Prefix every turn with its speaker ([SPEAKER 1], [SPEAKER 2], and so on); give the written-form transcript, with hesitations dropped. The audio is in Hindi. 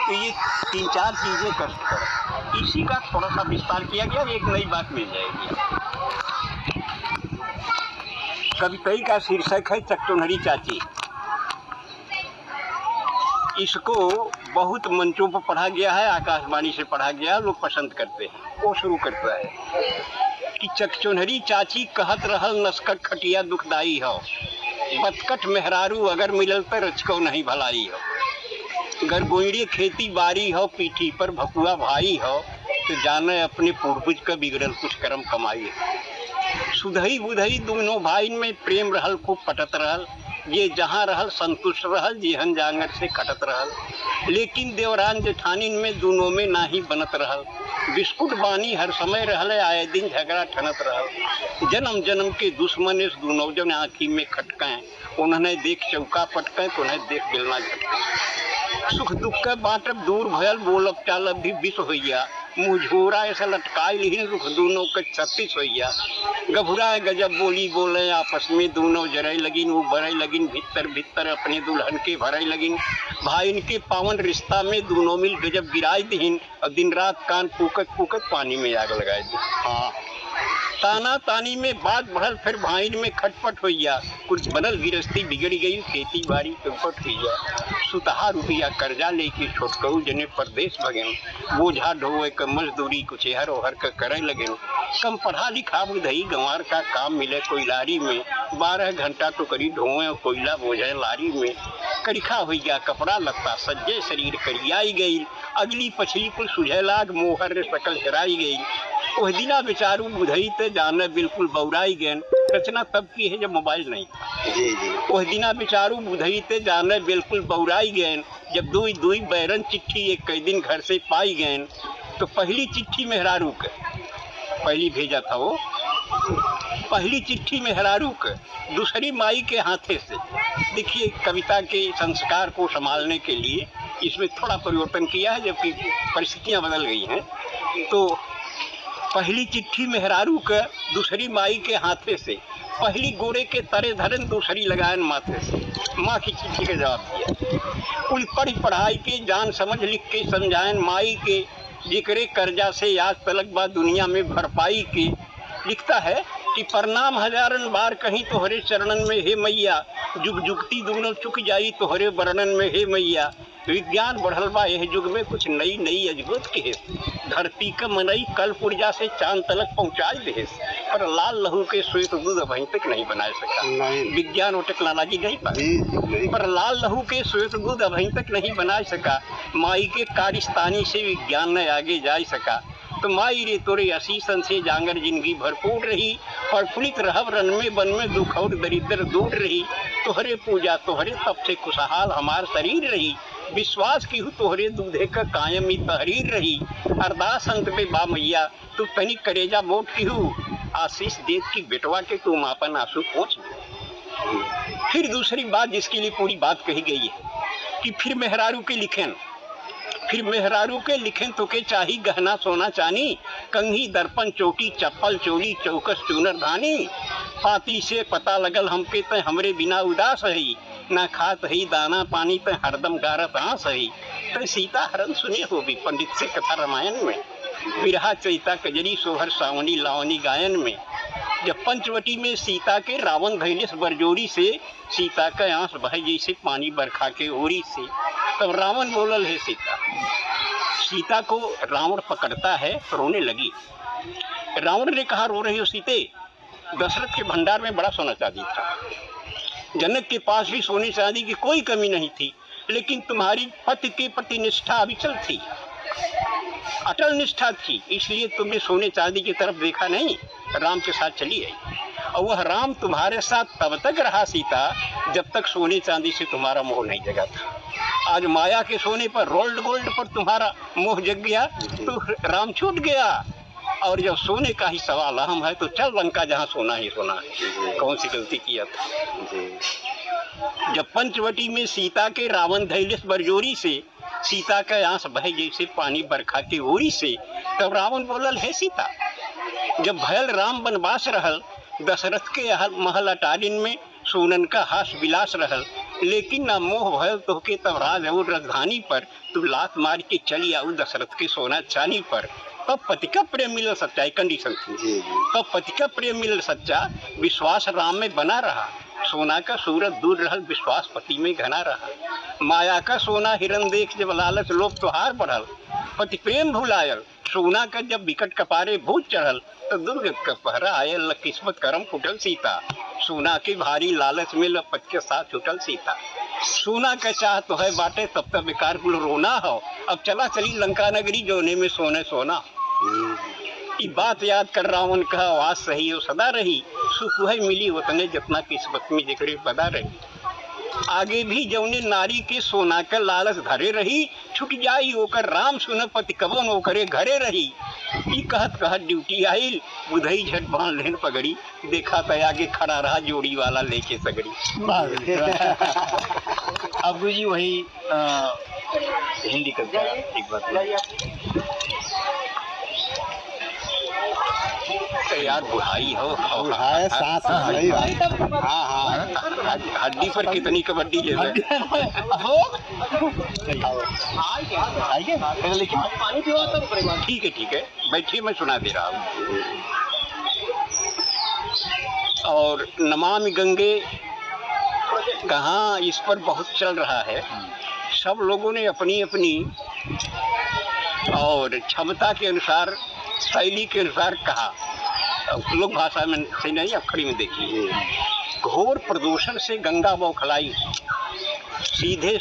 [SPEAKER 1] तो ये 3-4 चीज़ें कष्ट कर, इसी का थोड़ा सा विस्तार किया गया, एक नई बात मिल जाएगी। कविता का शीर्षक है चकचोनहरी चाची। इसको बहुत मंचों पर पढ़ा गया है, आकाशवाणी से पढ़ा गया, लोग पसंद करते हैं। वो शुरू करता है कि चकचोनहरी चाची कहत रहल नस्कट खटिया दुखदाई हो, बतकट मेहरारू अगर मिलल तो रचको नहीं भलाई हो। गरगोइड़े खेती बारी हो, पीठी पर भकुआ भाई हो, तो जाने अपने पूर्वज का बिगड़ल कुछ कर्म कमाई हो। सुधई बुधई दोनों भाई में प्रेम रहल, खूब पटत रहल, ये जहाँ रहल संतुष्ट रहल, जेहन जांगर से कटत रहल। लेकिन देवरान जेठानिन में दोनों में नाही बनत रहल, बिस्कुट बानी हर समय रहल, आए दिन झगड़ा ठनत रहल। जन्म जन्म के दुश्मन इस दोनों जन आँखी में खटकें, उन्होंने देख चौका पटकें तो उन्हें देख बेलना झटकें। सुख दुख का बांटब दूर भयल, बोलब चालब भी विष होइया, मुँह झोरा ऐसा लटकाई लिहिन रुख दोनों के 36 होइया। गभुरा गजब बोली बोले आपस में दोनों जरई लगिन, वो बरई लगिन भीतर भीतर अपने दुल्हन के भरई लगिन। भाई इनके पावन रिश्ता में दोनों मिल गजब गिराई दीन, और दिन रात कान फूकत फूकत पानी में आग लगाई दी। हाँ, ताना तानी में बात बढ़ल, फिर भाई में खटपट होइया, कुछ बनल गिरस्ती बिगड़ गई, खेती बाड़ी चौपट होइया। सुतहा रुपया कर्जा लेके छोटकऊ जने परदेश भगेन, बोझा ढोए क मजदूरी कुछ हर ओहर का करे लगेन। कम पढ़ा लिखा बुधई गंवार का काम मिले कोयलारी में, 12 घंटा तो करी ढोए कोयला बोझे लारी में। करिखा होइया कपड़ा लत्ता सज्जे शरीर करियाई गई, अगली पछली कुल सुझे लाग मोहर सकल हेराई गई। वह दिना बेचारू बुधई ते जाने बिल्कुल बौराई गैन, रचना तब की है जब मोबाइल नहीं था। जी जी। वह दिना बेचारू बुधई ते जाने बिल्कुल बौराई गैन, जब दुई दुई बैरन चिट्ठी एक कई दिन घर से पाई गैन। तो पहली चिट्ठी मेहरारू के पहली भेजा था वो, पहली चिट्ठी मेहरारू के दूसरी माई के हाथे से। देखिए कविता के संस्कार को संभालने के लिए इसमें थोड़ा परिवर्तन किया है, जबकि परिस्थितियाँ बदल गई हैं। तो पहली चिट्ठी मेहरारू के दूसरी माई के हाथे से, पहली गोरे के तरे धरन दूसरी लगायन माथे से। माँ की चिट्ठी का जवाब दिया, कुल पढ़ पढ़ाई के जान समझ लिख के समझायन माई के, जिक्रे कर्जा से आज तलक बा दुनिया में भरपाई के। लिखता है कि प्रणाम हजारन बार कहीं तोहरे चरणन में हे मैया, जुग जुगती दोनों चुक जाई तोहरे वर्णन में हे मैया। विज्ञान बढ़ल बा यह युग में कुछ नई नई अजगुत के, धरती का मनई कल पुर्जा से चांद तलक पहुँचाई दे, पर लाल लहू के श्वेत दूध अभी तक नहीं बना सका। विज्ञान और टेक्नोलॉजी नहीं पाई, पर लाल लहू के श्वेत दूध अभी तक नहीं बना सका। माई के कारिस्तानी से विज्ञान न आगे जा सका। तो माई रे तोरे असीसन से जांगर जिंदगी भरपूर रही, प्रफुल्लित रहब रन में बन में दुख और दरिद्र दूर रही। तोहरे पूजा तोहरे तब से खुशहाल हमार शरीर रही, विश्वास की हूँ तोहरे दूधे का कायम ही तहरीर रही। अरदास अंत में बा मैया तू तनिक करेजा मोट की हूँ, आशीष देत की बेटवा के तुम आपन आंसू पोंछ। फिर दूसरी बात जिसके लिए पूरी बात कही गई है कि फिर मेहरारू के लिखें, फिर मेहरारू के लिखें तो के चाही गहना सोना चानी, कंघी दर्पण चोटी चप्पल चोली चौकस चूनर धानी। पाती से पता लगल हमके ते हमरे बिना उदास है, ना खात ही दाना पानी ते हरदम गारत आस है। तो सीता हरण सुने हो भी पंडित से कथा रामायण में, बिरहा चैता कजरी सोहर सावनी लावनी गायन में। जब पंचवटी में सीता के रावण धैलेस बरजोरी से, सीता का आंस बहे जैसे पानी बरखा के ओरी से। तब रावण बोलल है सीता, सीता को रावण पकड़ता है, रोने लगी। रावण ने कहा रो रही हो सीते, दशरथ के भंडार में बड़ा सोना चांदी था, जनक के पास भी सोने चांदी की कोई कमी नहीं थी, लेकिन तुम्हारी पति के प्रति निष्ठा अविचल थी, अटल निष्ठा थी, इसलिए तुमने सोने चांदी की तरफ देखा नहीं, राम के साथ चली आई। और वह राम तुम्हारे साथ तब तक रहा सीता जब तक सोने चांदी से तुम्हारा मोह नहीं जगा था। आज माया के सोने पर रोल्ड गोल्ड पर तुम्हारा मोह जग गया तो राम छूट गया। और जब सोने का ही सवाल अहम है तो चल लंका जहाँ सोना ही सोना है, कौन सी गलती किया था। जब पंचवटी में सीता के रावण धैलेस बरजोरी से, सीता का आंस बहे जैसे पानी बरखा की ओरी से। तब रावण बोलल है सीता, जब भयल राम बनवास रहल, दशरथ के महल अटारिन में सोनन का हास विलास रहल। लेकिन ना मोह भयल तोहके तब राज और राजधानी पर, तू लात मार के चली आऊ दशरथ के सोना चानी पर। तब पति का प्रेम मिलल सच्चा, कंडीशन थी। तब पति का प्रेम मिलल सच्चा, विश्वास राम में बना रहा। सोना का सूरत दूर रहल, विश्वास पति में घना रहा। माया का सोना हिरन देख जब लालच लोभ त्योहार बढ़ल, पति प्रेम भुलायल। सोना का जब विकट कपारे भूत चढ़ल, तो दुर्ग का पहरा आयल, किस्मत करम फुटल सीता। सोना के भारी लालच में लपट के साथ छुटल सीता। सोना का चाह तो है बाटे, तब तक बेकार कुल रोना हो। अब चला चली लंका नगरी, जोने में सोने सोना। ये बात याद कर रावण का आवाज सही हो सदा रही। सुख है मिली उतने जितना किस्मत में जिक्र पदा रही। आगे भी जौने नारी के सोना का लालच धरे रही, छुट जाई ओकर राम सुन पति कबन ओकरे घरे रही। ई कहत कहत ड्यूटी आइल, बुधई झट बांध लेन पगड़ी। देखा तो आगे खड़ा रहा जोड़ी वाला लेके सगड़ी।
[SPEAKER 2] अब जी वही हिंदी कविता एक बात
[SPEAKER 1] यार बुढ़ाई हो
[SPEAKER 3] बुढ़ाए सांस नहीं भाई।
[SPEAKER 1] हाँ हाँ, हड्डी पर कितनी कबड्डी जो है। ठीक है बैठिए, मैं सुना दे रहा हूँ। और नमामि गंगे कहाँ इस पर बहुत चल रहा है। सब लोगों ने अपनी अपनी और क्षमता के अनुसार, शैली के अनुसार कहा। लोक भाषा में से नहीं, अखड़ी में देखिए। घोर प्रदूषण से गंगा बौखलाई, सीधे